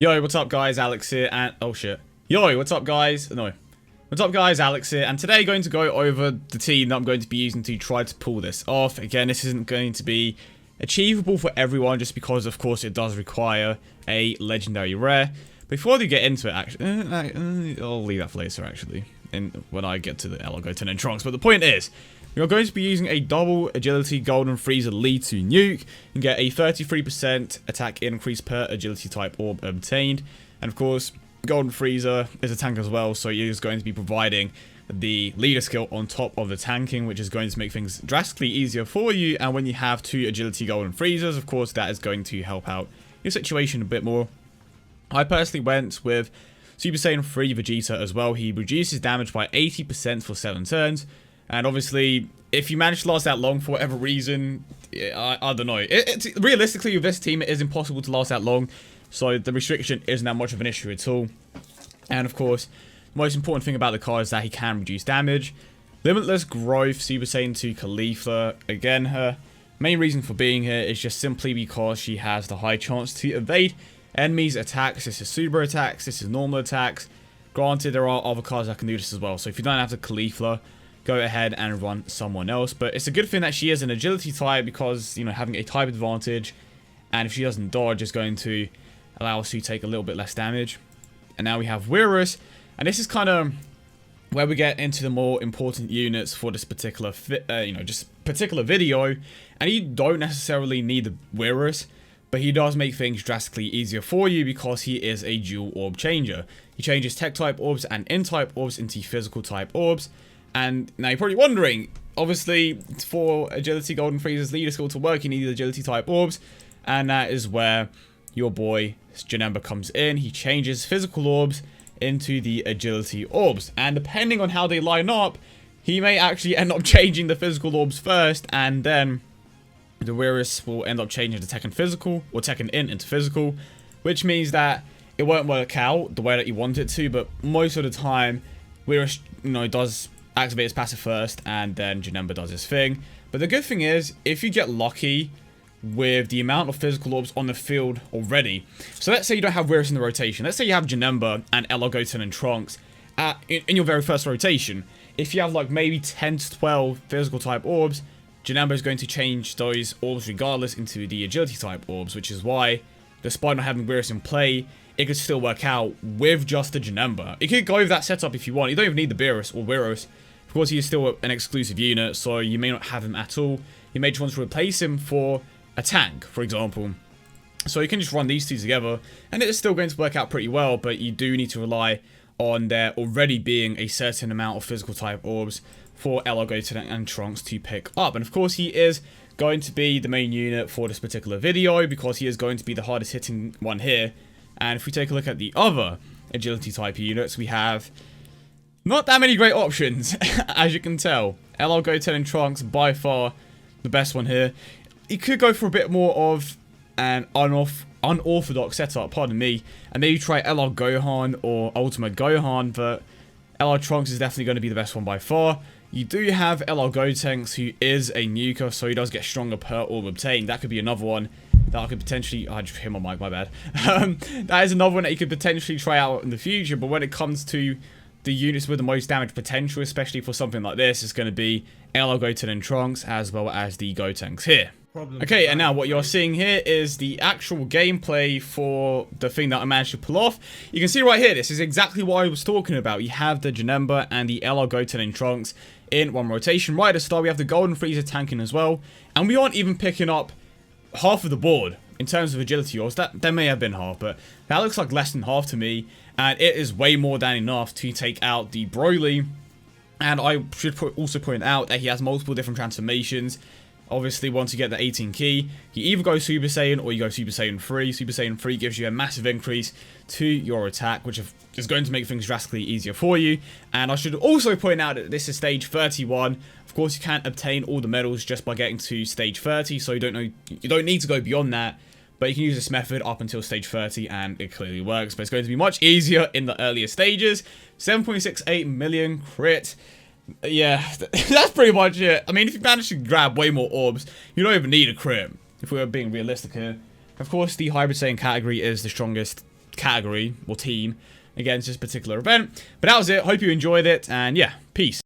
Yo, what's up guys, Alex here, and oh shit. Yo, what's up guys? No. What's up guys, Alex here, and today going to go over the team that I'm going to be using to try to pull this off. Again, this isn't going to be achievable for everyone just because of course it does require a legendary rare. Before we get into it, actually, I'll leave that for later actually, when I get to the Elgoton and Trunks, but the point is, we are going to be using a double agility golden freezer lead to Nuke and get a 33% attack increase per agility type orb obtained. And of course, golden freezer is a tank as well, so he is going to be providing the leader skill on top of the tanking, which is going to make things drastically easier for you. And when you have two agility golden freezers, of course, that is going to help out your situation a bit more. I personally went with Super Saiyan 3 Vegeta as well. He reduces damage by 80% for 7 turns. And obviously, if you manage to last that long for whatever reason, I don't know. Realistically, with this team, it is impossible to last that long. So the restriction isn't that much of an issue at all. And of course, the most important thing about the card is that he can reduce damage. Limitless Growth, Super Saiyan 2 Khalifa. Again, her main reason for being here is just simply because she has the high chance to evade enemies' attacks. This is super attacks, this is normal attacks. Granted, there are other cards that can do this as well. So if you don't have the Khalifa, go ahead and run someone else. But it's a good thing that she is an agility type because, you know, having a type advantage. And if she doesn't dodge, it's going to allow us to take a little bit less damage. And now we have Wirus. And this is kind of where we get into the more important units for this particular, particular video. And you don't necessarily need the Wirus, but he does make things drastically easier for you because he is a dual orb changer. He changes tech type orbs and in type orbs into physical type orbs. And now you're probably wondering, obviously, for Agility Golden Freezer's leader skill to work, you need Agility type orbs. And that is where your boy Janemba comes in. He changes physical orbs into the Agility orbs. And depending on how they line up, he may actually end up changing the physical orbs first. And then the Wirus will end up changing the Tekken physical, or Tekken in into physical. Which means that it won't work out the way that you want it to. But most of the time, Wirus, does activate his passive first, and then Janemba does his thing. But the good thing is, if you get lucky with the amount of physical orbs on the field already, so let's say you don't have Wirus in the rotation, let's say you have Janemba and Elgoton and Trunks in your very first rotation. If you have like maybe 10 to 12 physical type orbs, Janemba is going to change those orbs regardless into the agility type orbs, which is why, despite not having Wirus in play, it could still work out with just the Janemba. You could go with that setup if you want. You don't even need the Beerus or Wirus. Of course, he is still an exclusive unit, so you may not have him at all. You may just want to replace him for a tank, for example. So you can just run these two together, and it is still going to work out pretty well, but you do need to rely on there already being a certain amount of physical type orbs for Elgoton and Trunks to pick up. And of course, he is going to be the main unit for this particular video, because he is going to be the hardest hitting one here. And if we take a look at the other agility type units, we have not that many great options, as you can tell. Elgoton and Trunks, by far the best one here. You could go for a bit more of an unorthodox setup, pardon me, and maybe try LR Gohan or Ultimate Gohan, but LR Trunks is definitely going to be the best one by far. You do have LR Gotenks, who is a nuker, so he does get stronger per orb obtained. That could be another one that I could potentially... I just hit my mic, my bad. That is another one that you could potentially try out in the future, but when it comes to the units with the most damage potential, especially for something like this, is going to be Elgoton and Trunks, as well as the Gotenks here. Okay, and now what you're seeing here is the actual gameplay for the thing that I managed to pull off. You can see right here, this is exactly what I was talking about. You have the Janemba and the Elgoton and Trunks in one rotation. Right at the start, we have the Golden Freezer tanking as well. And we aren't even picking up half of the board in terms of agility orbs. That may have been half, but that looks like less than half to me. And it is way more than enough to take out the Broly. And I should also point out that he has multiple different transformations. Obviously, once you get the 18 key, you either go Super Saiyan or you go Super Saiyan 3. Super Saiyan 3 gives you a massive increase to your attack, which is going to make things drastically easier for you. And I should also point out that this is stage 31. Of course, you can't obtain all the medals just by getting to stage 30, so you don't need to go beyond that. But you can use this method up until stage 30, and it clearly works. But it's going to be much easier in the earlier stages. 7.68 million crit. Yeah, that's pretty much it. I mean, if you manage to grab way more orbs, you don't even need a crit, if we're being realistic here. Of course, the Hybrid Saiyan category is the strongest category or team against this particular event. But that was it. Hope you enjoyed it, and yeah, peace.